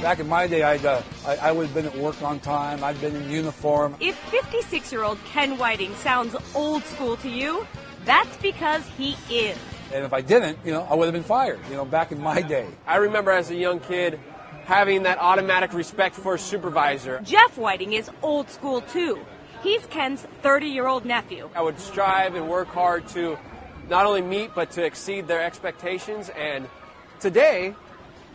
Back in my day, I would have been at work on time. I'd been in uniform. If 56-year-old Ken Whiting sounds old school to you, that's because he is. And if I didn't, I would have been fired, back in my day. I remember as a young kid having that automatic respect for a supervisor. Jeff Whiting is old school too. He's Ken's 30-year-old nephew. I would strive and work hard to not only meet but to exceed their expectations, and today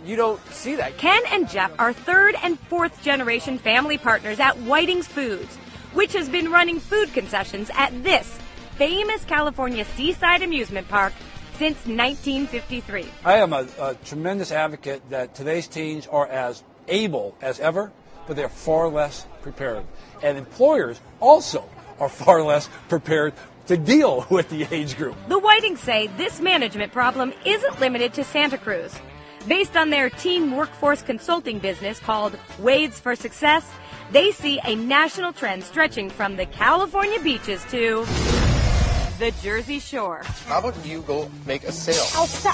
you don't see that. Ken and Jeff are third and fourth generation family partners at Whiting's Foods, which has been running food concessions at this famous California seaside amusement park since 1953. I am a tremendous advocate that today's teens are as able as ever, but they're far less prepared. And employers also are far less prepared to deal with the age group. The Whitings say this management problem isn't limited to Santa Cruz. Based on their teen workforce consulting business called Wades for Success, they see a national trend stretching from the California beaches to the Jersey Shore. How about you go make a sale?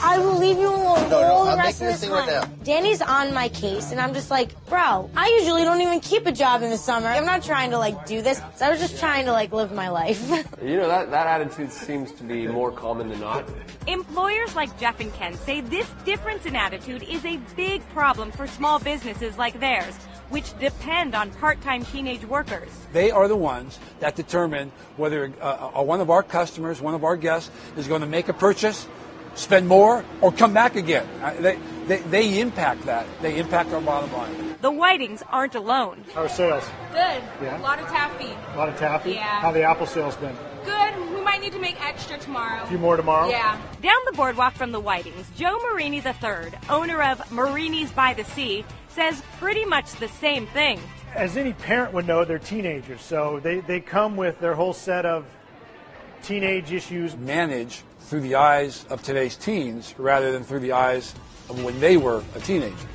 I will leave you alone all the rest of this thing time. right now. Danny's on my case, and I'm just like, bro, I usually don't even keep a job in the summer. I'm not trying to, do this. So I was just trying to, live my life. That attitude seems to be more common than not. Employers like Jeff and Ken say this difference in attitude is a big problem for small businesses like theirs, which depend on part-time teenage workers. They are the ones that determine whether one of our customers, one of our guests, is going to make a purchase, spend more, or come back again. They impact that. They impact our bottom line. The Whitings aren't alone. How are sales? Good. Yeah. A lot of taffy. A lot of taffy? Yeah. How the apple sales been? Good. We might need to make extra tomorrow. A few more tomorrow? Yeah. Down the boardwalk from the Whitings, Joe Marini III, owner of Marini's by the Sea, says pretty much the same thing. As any parent would know, they're teenagers, so they come with their whole set of teenage issues. Manage through the eyes of today's teens rather than through the eyes of when they were a teenager.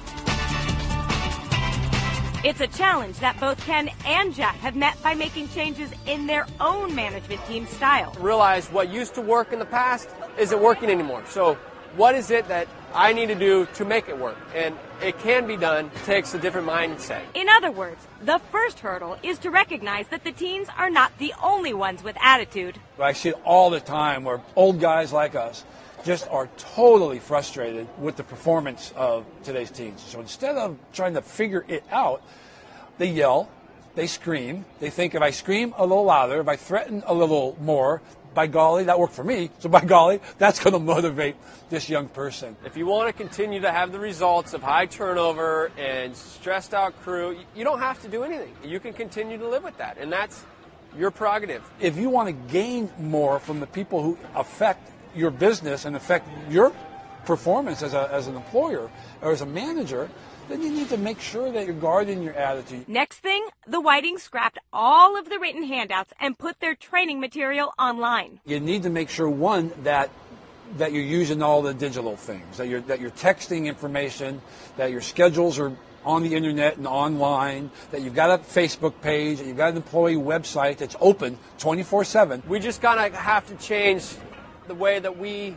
It's a challenge that both Ken and Jeff have met by making changes in their own management team style. Realize what used to work in the past isn't working anymore. So what is it that I need to do to make it work? And it can be done. It takes a different mindset. In other words, the first hurdle is to recognize that the teens are not the only ones with attitude. I see it all the time where old guys like us just are totally frustrated with the performance of today's teens. So instead of trying to figure it out, they yell, they scream. They think if I scream a little louder, if I threaten a little more, by golly, that worked for me. So by golly, that's going to motivate this young person. If you want to continue to have the results of high turnover and stressed out crew, you don't have to do anything. You can continue to live with that, and that's your prerogative. If you want to gain more from the people who affect your business and affect your performance as an employer or as a manager, then you need to make sure that you're guarding your attitude. Next thing, the Whitings scrapped all of the written handouts and put their training material online. You need to make sure, one, that you're using all the digital things, that you're texting information, that your schedules are on the internet and online, that you've got a Facebook page, that you've got an employee website that's open 24/7. We just kind of have to change the way that we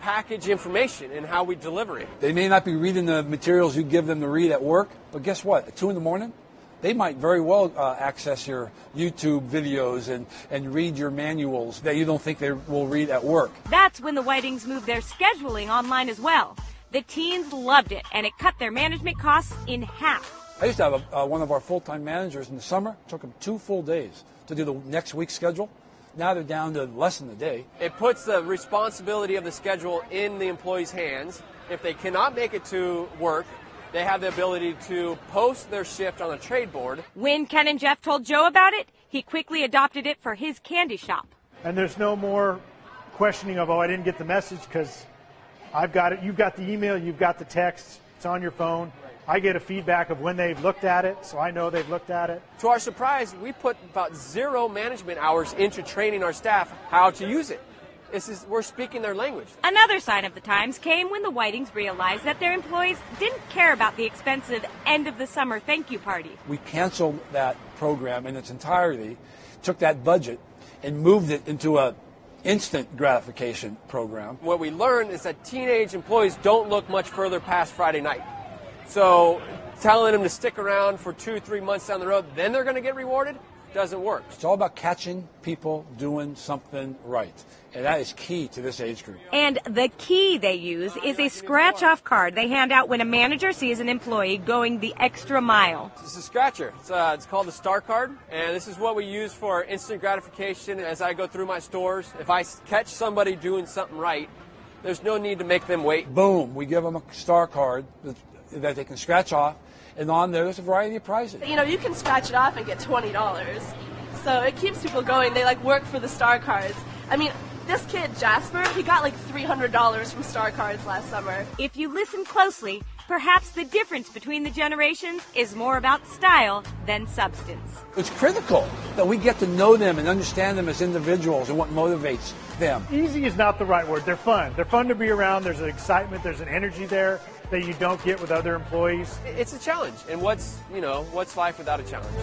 package information and how we deliver it. They may not be reading the materials you give them to read at work, but guess what? At 2 in the morning, they might very well access your YouTube videos and read your manuals that you don't think they will read at work. That's when the Whitings moved their scheduling online as well. The teens loved it, and it cut their management costs in half. I used to have one of our full-time managers in the summer. It took them 2 full days to do the next week's schedule. Now they're down to less than a day. It puts the responsibility of the schedule in the employee's hands. If they cannot make it to work, they have the ability to post their shift on a trade board. When Ken and Jeff told Joe about it, he quickly adopted it for his candy shop. And there's no more questioning of, I didn't get the message because I've got it. You've got the email, you've got the text, it's on your phone. I get a feedback of when they've looked at it, so I know they've looked at it. To our surprise, we put about 0 management hours into training our staff how to use it. We're speaking their language. Another sign of the times came when the Whitings realized that their employees didn't care about the expensive end of the summer thank you party. We canceled that program in its entirety, took that budget, and moved it into a instant gratification program. What we learned is that teenage employees don't look much further past Friday night. So telling them to stick around for 2-3 months down the road, then they're going to get rewarded, doesn't work. It's all about catching people doing something right. And that is key to this age group. And the key they use is a scratch-off card they hand out when a manager sees an employee going the extra mile. It's a scratcher. It's called the Star Card, and this is what we use for instant gratification as I go through my stores. If I catch somebody doing something right, there's no need to make them wait. Boom, we give them a Star Card that they can scratch off, and on there's a variety of prizes. You know, you can scratch it off and get $20. So it keeps people going. They like work for the Star Cards. I mean, this kid, Jasper, he got like $300 from Star Cards last summer. If you listen closely, perhaps the difference between the generations is more about style than substance. It's critical that we get to know them and understand them as individuals and what motivates them. Easy is not the right word. They're fun. They're fun to be around. There's an excitement. There's an energy there that you don't get with other employees. It's a challenge, and what's life without a challenge?